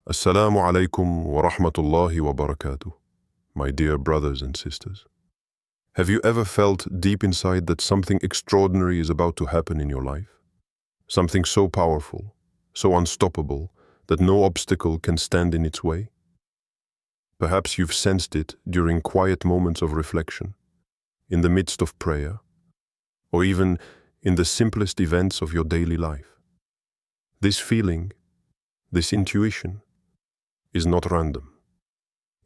Assalamu alaikum wa rahmatullahi wa barakatuh, my dear brothers and sisters. Have you ever felt deep inside that something extraordinary is about to happen in your life? Something so powerful, so unstoppable, that no obstacle can stand in its way? Perhaps you've sensed it during quiet moments of reflection, in the midst of prayer, or even in the simplest events of your daily life. This feeling, this intuition, is not random.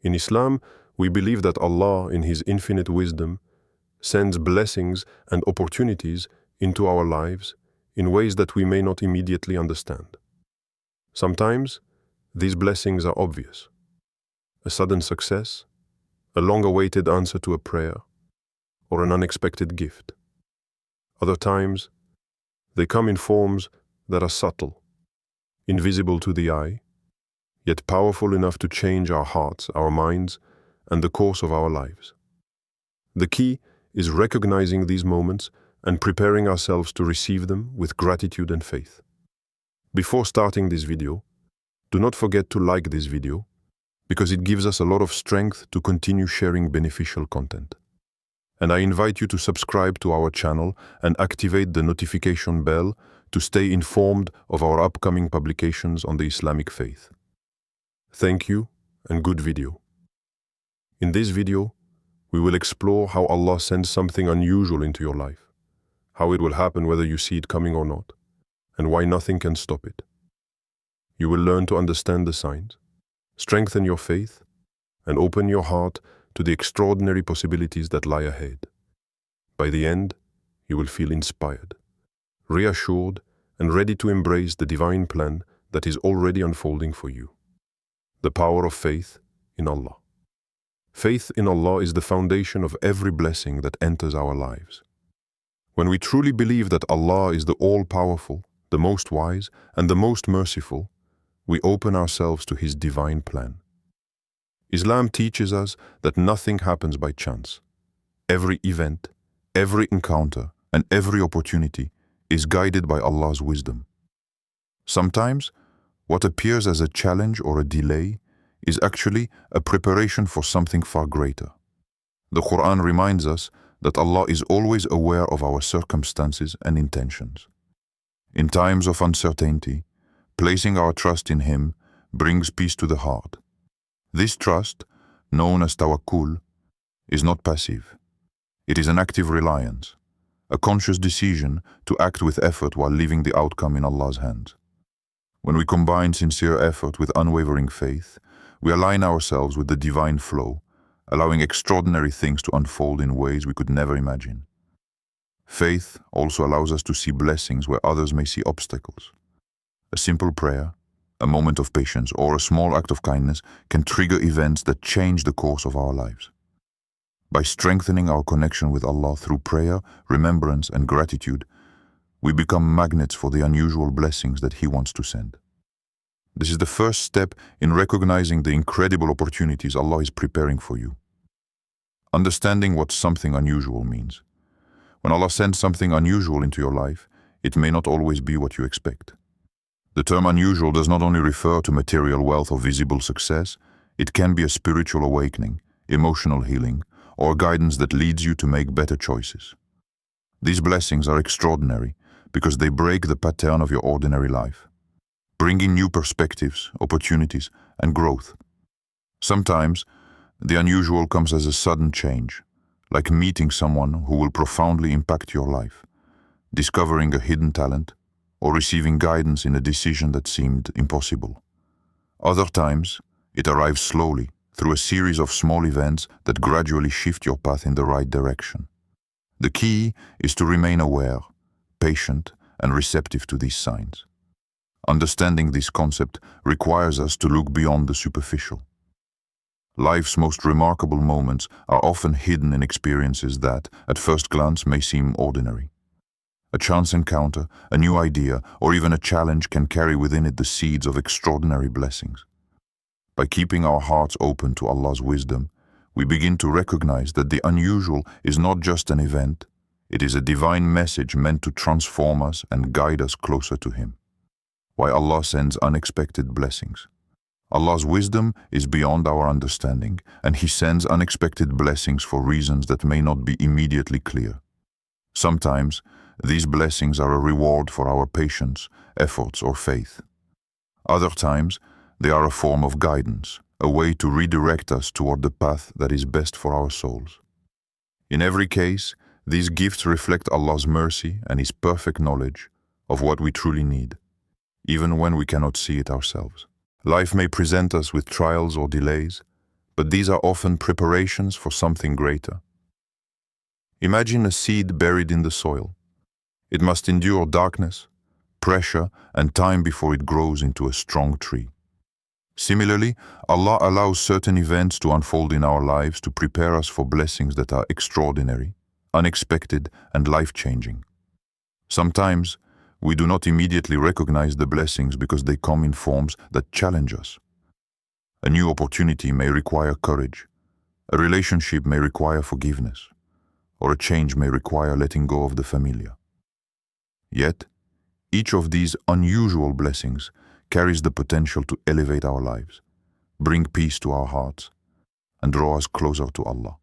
In Islam, we believe that Allah, in His infinite wisdom, sends blessings and opportunities into our lives in ways that we may not immediately understand. Sometimes, these blessings are obvious. A sudden success, a long-awaited answer to a prayer, or an unexpected gift. Other times, they come in forms that are subtle, invisible to the eye, yet powerful enough to change our hearts, our minds, and the course of our lives. The key is recognizing these moments and preparing ourselves to receive them with gratitude and faith. Before starting this video, do not forget to like this video, because it gives us a lot of strength to continue sharing beneficial content. And I invite you to subscribe to our channel and activate the notification bell to stay informed of our upcoming publications on the Islamic faith. Thank you and good video. In this video, we will explore how Allah sends something unusual into your life, how it will happen whether you see it coming or not, and why nothing can stop it. You will learn to understand the signs, strengthen your faith, and open your heart to the extraordinary possibilities that lie ahead. By the end, you will feel inspired, reassured, and ready to embrace the divine plan that is already unfolding for you. The power of faith in Allah. Faith in Allah is the foundation of every blessing that enters our lives. When we truly believe that Allah is the all-powerful, the most wise, and the most merciful, we open ourselves to His divine plan. Islam teaches us that nothing happens by chance. Every event, every encounter, and every opportunity is guided by Allah's wisdom. Sometimes, what appears as a challenge or a delay is actually a preparation for something far greater. The Quran reminds us that Allah is always aware of our circumstances and intentions. In times of uncertainty, placing our trust in Him brings peace to the heart. This trust, known as tawakkul, is not passive. It is an active reliance, a conscious decision to act with effort while leaving the outcome in Allah's hands. When we combine sincere effort with unwavering faith, we align ourselves with the divine flow, allowing extraordinary things to unfold in ways we could never imagine. Faith also allows us to see blessings where others may see obstacles. A simple prayer, a moment of patience, or a small act of kindness can trigger events that change the course of our lives. By strengthening our connection with Allah through prayer, remembrance, and gratitude, we become magnets for the unusual blessings that He wants to send. This is the first step in recognizing the incredible opportunities Allah is preparing for you. Understanding what something unusual means. When Allah sends something unusual into your life, it may not always be what you expect. The term unusual does not only refer to material wealth or visible success, it can be a spiritual awakening, emotional healing, or guidance that leads you to make better choices. These blessings are extraordinary because they break the pattern of your ordinary life, bringing new perspectives, opportunities, and growth. Sometimes, the unusual comes as a sudden change, like meeting someone who will profoundly impact your life, discovering a hidden talent, or receiving guidance in a decision that seemed impossible. Other times, it arrives slowly, through a series of small events that gradually shift your path in the right direction. The key is to remain aware, patient, and receptive to these signs. Understanding this concept requires us to look beyond the superficial. Life's most remarkable moments are often hidden in experiences that, at first glance, may seem ordinary. A chance encounter, a new idea, or even a challenge can carry within it the seeds of extraordinary blessings. By keeping our hearts open to Allah's wisdom, we begin to recognize that the unusual is not just an event, it is a divine message meant to transform us and guide us closer to Him. Why Allah sends unexpected blessings. Allah's wisdom is beyond our understanding, and He sends unexpected blessings for reasons that may not be immediately clear. Sometimes, these blessings are a reward for our patience, efforts, or faith. Other times, they are a form of guidance, a way to redirect us toward the path that is best for our souls. In every case, these gifts reflect Allah's mercy and His perfect knowledge of what we truly need, even when we cannot see it ourselves. Life may present us with trials or delays, but these are often preparations for something greater. Imagine a seed buried in the soil. It must endure darkness, pressure, and time before it grows into a strong tree. Similarly, Allah allows certain events to unfold in our lives to prepare us for blessings that are extraordinary, unexpected, and life-changing. Sometimes, we do not immediately recognize the blessings because they come in forms that challenge us. A new opportunity may require courage, a relationship may require forgiveness, or a change may require letting go of the familiar. Yet, each of these unusual blessings carries the potential to elevate our lives, bring peace to our hearts, and draw us closer to Allah.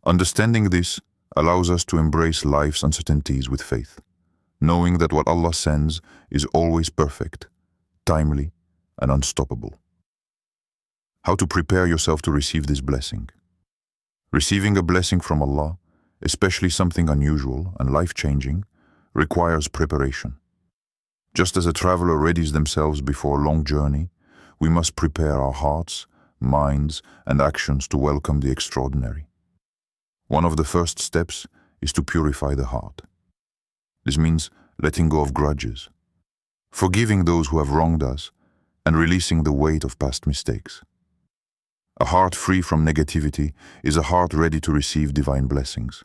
Understanding this allows us to embrace life's uncertainties with faith, knowing that what Allah sends is always perfect, timely, and unstoppable. How to prepare yourself to receive this blessing? Receiving a blessing from Allah, especially something unusual and life-changing, requires preparation. Just as a traveler readies themselves before a long journey, we must prepare our hearts, minds, and actions to welcome the extraordinary. One of the first steps is to purify the heart. This means letting go of grudges, forgiving those who have wronged us, and releasing the weight of past mistakes. A heart free from negativity is a heart ready to receive divine blessings.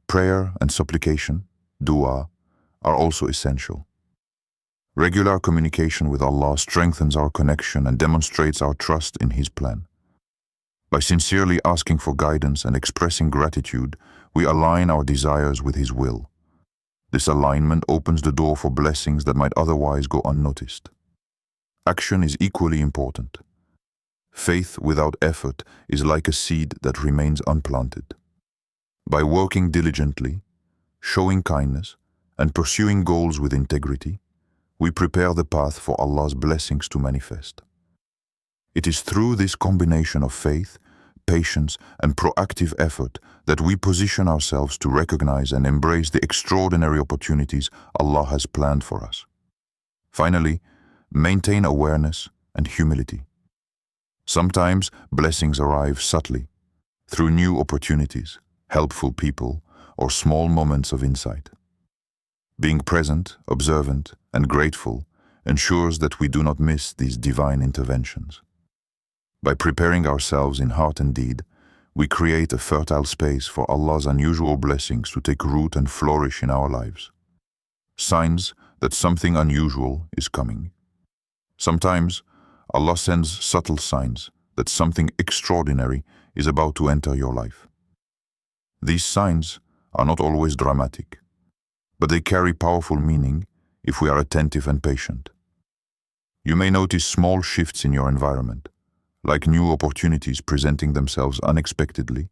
Prayer and supplication, dua, are also essential. Regular communication with Allah strengthens our connection and demonstrates our trust in His plan. By sincerely asking for guidance and expressing gratitude, we align our desires with His will. This alignment opens the door for blessings that might otherwise go unnoticed. Action is equally important. Faith without effort is like a seed that remains unplanted. By working diligently, showing kindness, and pursuing goals with integrity, we prepare the path for Allah's blessings to manifest. It is through this combination of faith, patience, and proactive effort that we position ourselves to recognize and embrace the extraordinary opportunities Allah has planned for us. Finally, maintain awareness and humility. Sometimes blessings arrive subtly, through new opportunities, helpful people, or small moments of insight. Being present, observant, and grateful ensures that we do not miss these divine interventions. By preparing ourselves in heart and deed, we create a fertile space for Allah's unusual blessings to take root and flourish in our lives. Signs that something unusual is coming. Sometimes, Allah sends subtle signs that something extraordinary is about to enter your life. These signs are not always dramatic, but they carry powerful meaning if we are attentive and patient. You may notice small shifts in your environment, like new opportunities presenting themselves unexpectedly,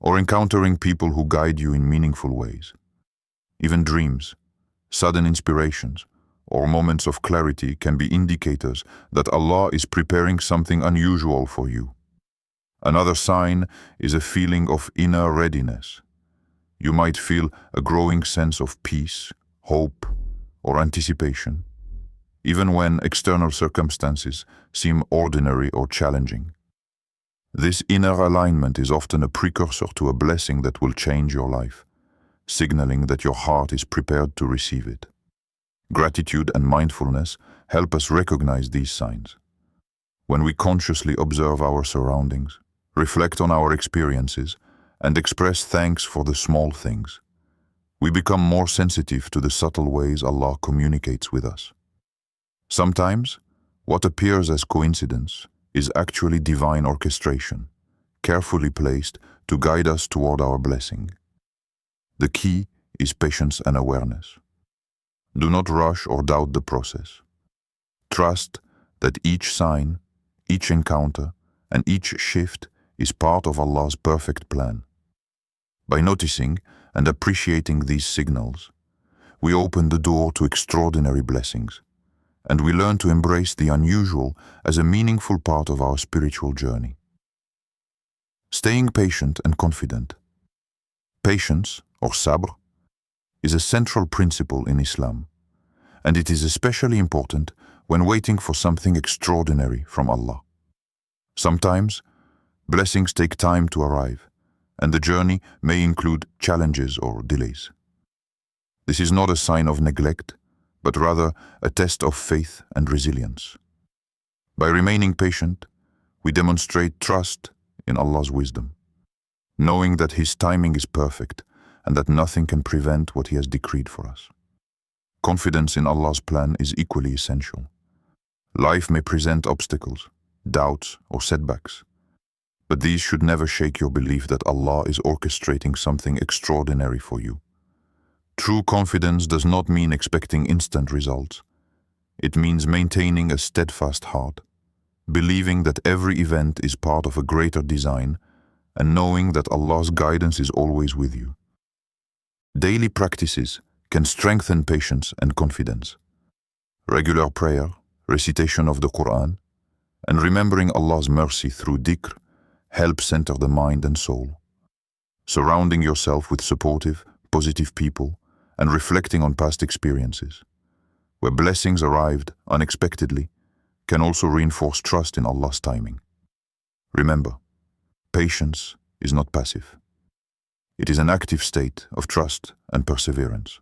or encountering people who guide you in meaningful ways. Even dreams, sudden inspirations, or moments of clarity can be indicators that Allah is preparing something unusual for you. Another sign is a feeling of inner readiness. You might feel a growing sense of peace, hope, or anticipation, even when external circumstances seem ordinary or challenging. This inner alignment is often a precursor to a blessing that will change your life, signaling that your heart is prepared to receive it. Gratitude and mindfulness help us recognize these signs. When we consciously observe our surroundings, reflect on our experiences, and express thanks for the small things, we become more sensitive to the subtle ways Allah communicates with us. Sometimes, what appears as coincidence is actually divine orchestration, carefully placed to guide us toward our blessing. The key is patience and awareness. Do not rush or doubt the process. Trust that each sign, each encounter, and each shift is part of Allah's perfect plan. By noticing and appreciating these signals, we open the door to extraordinary blessings, and we learn to embrace the unusual as a meaningful part of our spiritual journey. Staying patient and confident. Patience, or sabr, is a central principle in Islam, and it is especially important when waiting for something extraordinary from Allah. Sometimes, blessings take time to arrive, and the journey may include challenges or delays. This is not a sign of neglect, but rather a test of faith and resilience. By remaining patient, we demonstrate trust in Allah's wisdom, knowing that His timing is perfect and that nothing can prevent what He has decreed for us. Confidence in Allah's plan is equally essential. Life may present obstacles, doubts, or setbacks, but these should never shake your belief that Allah is orchestrating something extraordinary for you. True confidence does not mean expecting instant results. It means maintaining a steadfast heart, believing that every event is part of a greater design, and knowing that Allah's guidance is always with you. Daily practices can strengthen patience and confidence. Regular prayer, recitation of the Quran, and remembering Allah's mercy through dhikr help center the mind and soul. Surrounding yourself with supportive, positive people, and reflecting on past experiences, where blessings arrived unexpectedly, can also reinforce trust in Allah's timing. Remember, patience is not passive. It is an active state of trust and perseverance.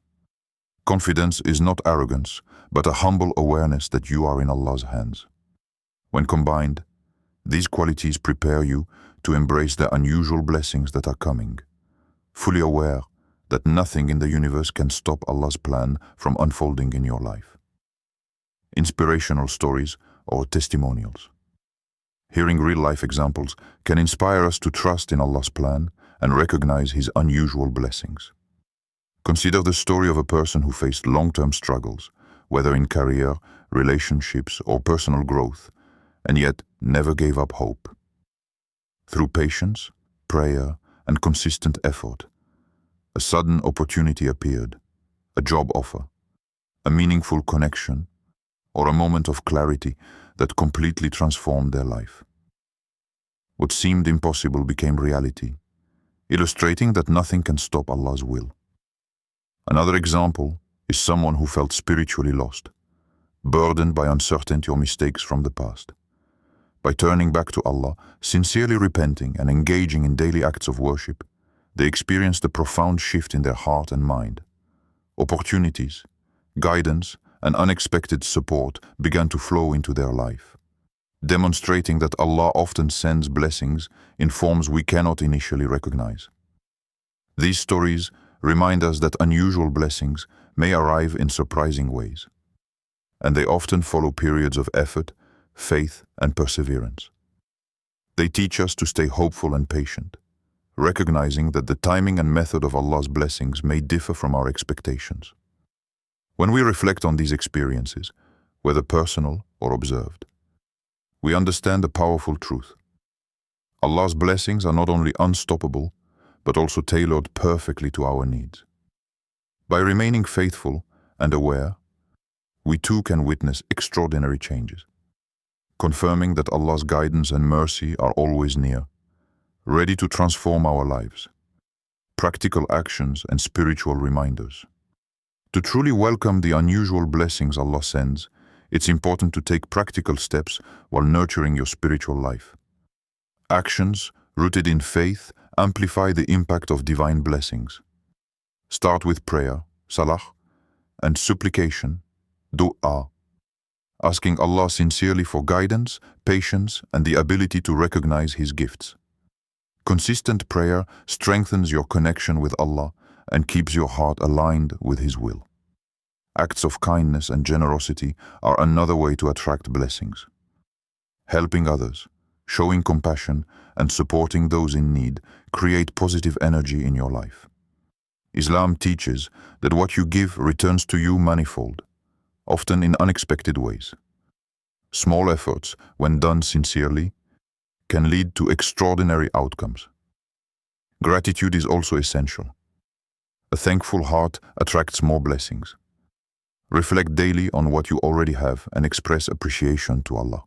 Confidence is not arrogance, but a humble awareness that you are in Allah's hands. When combined, these qualities prepare you to embrace the unusual blessings that are coming, fully aware that nothing in the universe can stop Allah's plan from unfolding in your life. Inspirational stories or testimonials. Hearing real-life examples can inspire us to trust in Allah's plan and recognize His unusual blessings. Consider the story of a person who faced long-term struggles, whether in career, relationships, or personal growth, and yet never gave up hope. Through patience, prayer, and consistent effort, a sudden opportunity appeared, a job offer, a meaningful connection, or a moment of clarity that completely transformed their life. What seemed impossible became reality, illustrating that nothing can stop Allah's will. Another example is someone who felt spiritually lost, burdened by uncertainty or mistakes from the past. By turning back to Allah, sincerely repenting and engaging in daily acts of worship, they experienced a profound shift in their heart and mind. Opportunities, guidance, and unexpected support began to flow into their life, demonstrating that Allah often sends blessings in forms we cannot initially recognize. These stories remind us that unusual blessings may arrive in surprising ways, and they often follow periods of effort, faith, and perseverance. They teach us to stay hopeful and patient, recognizing that the timing and method of Allah's blessings may differ from our expectations. When we reflect on these experiences, whether personal or observed, we understand a powerful truth. Allah's blessings are not only unstoppable, but also tailored perfectly to our needs. By remaining faithful and aware, we too can witness extraordinary changes, confirming that Allah's guidance and mercy are always near, ready to transform our lives. Practical actions and spiritual reminders. To truly welcome the unusual blessings Allah sends, it's important to take practical steps while nurturing your spiritual life. Actions rooted in faith amplify the impact of divine blessings. Start with prayer, salah, and supplication, du'a, asking Allah sincerely for guidance, patience, and the ability to recognize His gifts. Consistent prayer strengthens your connection with Allah and keeps your heart aligned with His will. Acts of kindness and generosity are another way to attract blessings. Helping others, showing compassion, and supporting those in need create positive energy in your life. Islam teaches that what you give returns to you manifold, often in unexpected ways. Small efforts, when done sincerely, can lead to extraordinary outcomes. Gratitude is also essential. A thankful heart attracts more blessings. Reflect daily on what you already have and express appreciation to Allah.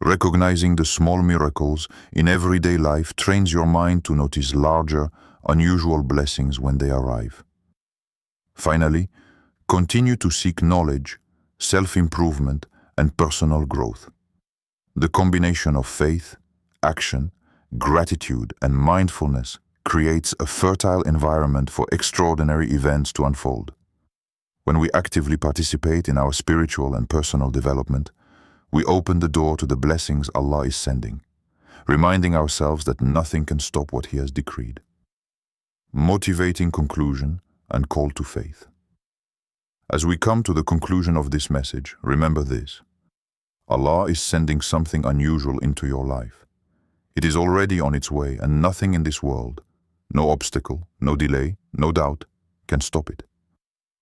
Recognizing the small miracles in everyday life trains your mind to notice larger, unusual blessings when they arrive. Finally, continue to seek knowledge, self-improvement, and personal growth. The combination of faith, action, gratitude, and mindfulness creates a fertile environment for extraordinary events to unfold. When we actively participate in our spiritual and personal development, we open the door to the blessings Allah is sending, reminding ourselves that nothing can stop what He has decreed. Motivating conclusion and call to faith. As we come to the conclusion of this message, remember this: Allah is sending something unusual into your life. It is already on its way, and nothing in this world, no obstacle, no delay, no doubt, can stop it.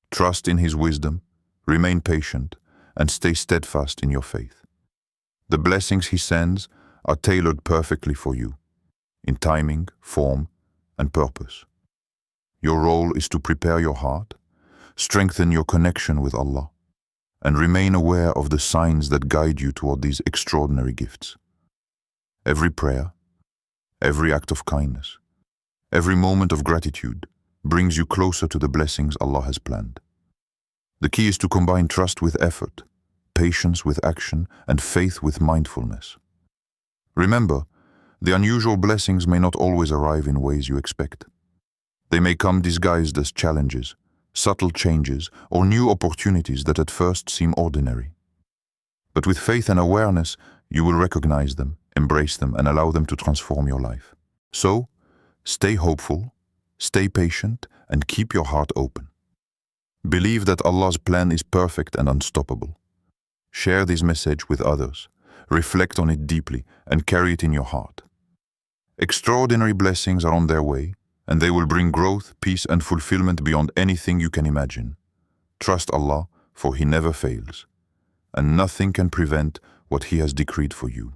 Trust in His wisdom, remain patient, and stay steadfast in your faith. The blessings He sends are tailored perfectly for you, in timing, form, and purpose. Your role is to prepare your heart, strengthen your connection with Allah, and remain aware of the signs that guide you toward these extraordinary gifts. Every prayer, every act of kindness, every moment of gratitude brings you closer to the blessings Allah has planned. The key is to combine trust with effort, patience with action, and faith with mindfulness. Remember, the unusual blessings may not always arrive in ways you expect. They may come disguised as challenges, subtle changes, or new opportunities that at first seem ordinary. But with faith and awareness, you will recognize them, embrace them, and allow them to transform your life. So, stay hopeful, stay patient, and keep your heart open. Believe that Allah's plan is perfect and unstoppable. Share this message with others, reflect on it deeply, and carry it in your heart. Extraordinary blessings are on their way, and they will bring growth, peace, and fulfillment beyond anything you can imagine. Trust Allah, for He never fails, and nothing can prevent what He has decreed for you.